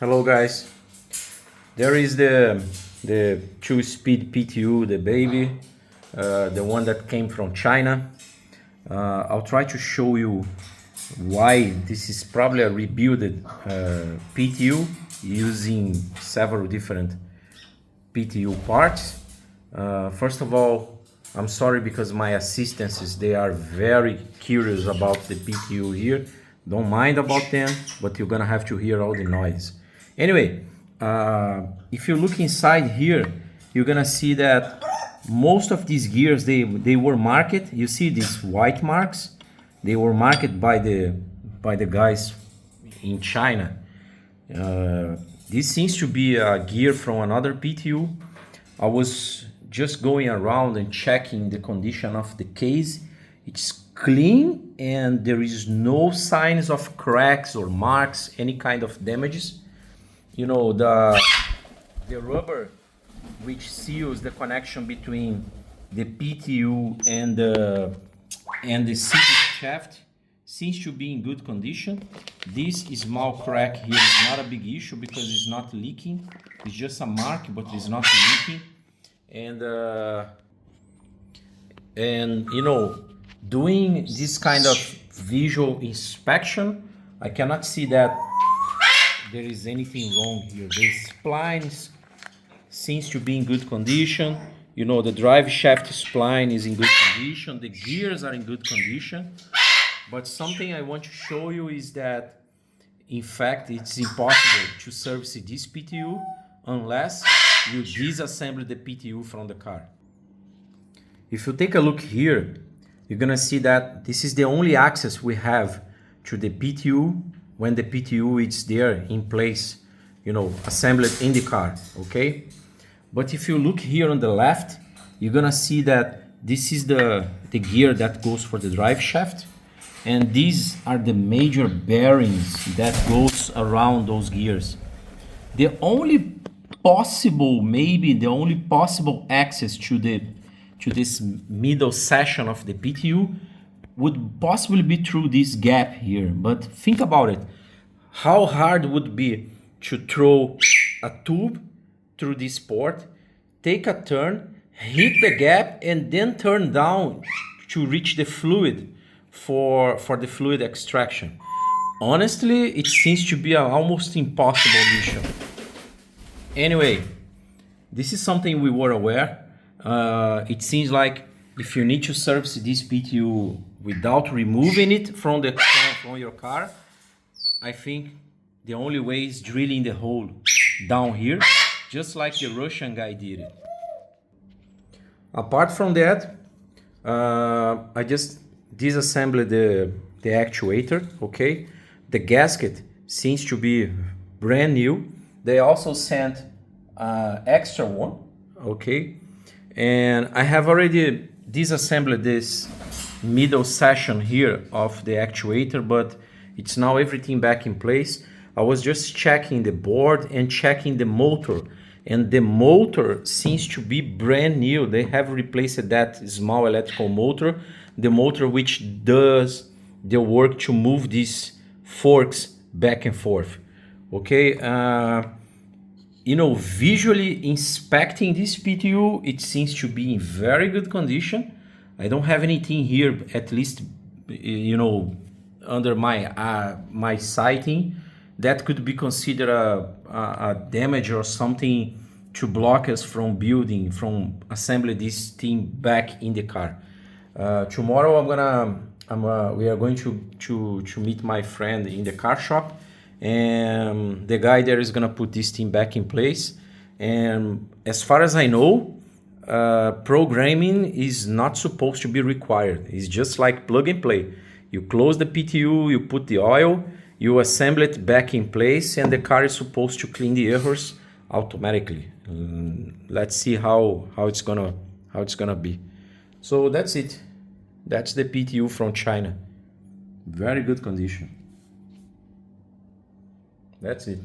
Hello guys, there is the 2-speed PTU, the baby, the one that came from China. I'll try to show you why this is probably a rebuilded PTU using several different PTU parts. First of all, I'm sorry because my assistants, they are very curious about the PTU here. Don't mind about them, but you're gonna have to hear all the noise. Anyway, if you look inside here, you're gonna see that most of these gears, they were marked. You see these white marks? They were marked by the guys in China. This seems to be a gear from another PTU. I was just going around and checking the condition of the case. It's clean and there is no signs of cracks or marks, any kind of damages. You know, the rubber which seals the connection between the PTU and the seat shaft seems to be in good condition. This small crack here is not a big issue because it's not leaking. It's just a mark, but it's not leaking. And you know, doing this kind of visual inspection, I cannot see that there is anything wrong here. The splines seems to be in good condition. You know, the drive shaft spline is in good condition. The gears are in good condition. But something I want to show you is that, in fact, it's impossible to service this PTU unless you disassemble the PTU from the car. If you take a look here, you're gonna see that this is the only access we have to the PTU when the PTU is there in place, you know, assembled in the car, okay? But if you look here on the left, you're gonna see that this is the gear that goes for the drive shaft, and these are the major bearings that goes around those gears. The only possible, maybe the only possible access to this middle section of the PTU would possibly be through this gap here. But think about it. How hard would it be to throw a tube through this port, take a turn, hit the gap, and then turn down to reach the fluid for the fluid extraction? Honestly, it seems to be an almost impossible mission. Anyway, this is something we were aware. It seems like if you need to service this PTU without removing it from your car, I think the only way is drilling the hole down here, just like the Russian guy did it. Apart from that, I just disassembled the actuator, okay? The gasket seems to be brand new. They also sent extra one, okay? And I have already disassembled this middle section here of the actuator, but it's now everything back in place. I was just checking the board and checking the motor, and the motor seems to be brand new. They have replaced that small electrical motor, the motor which does the work to move these forks back and forth, okay? You know, visually inspecting this PTU, it seems to be in very good condition. I don't have anything here, at least, you know, under my sighting that could be considered a damage or something to block us from assembling this thing back in the car. Tomorrow we are going to meet my friend in the car shop, and the guy there is gonna put this thing back in place. And as far as I know, programming is not supposed to be required. It's just like plug and play. You close the PTU, you put the oil, you assemble it back in place, and the car is supposed to clean the errors automatically. Let's see how it's gonna be. So that's it. That's the PTU from China. Very good condition. That's it.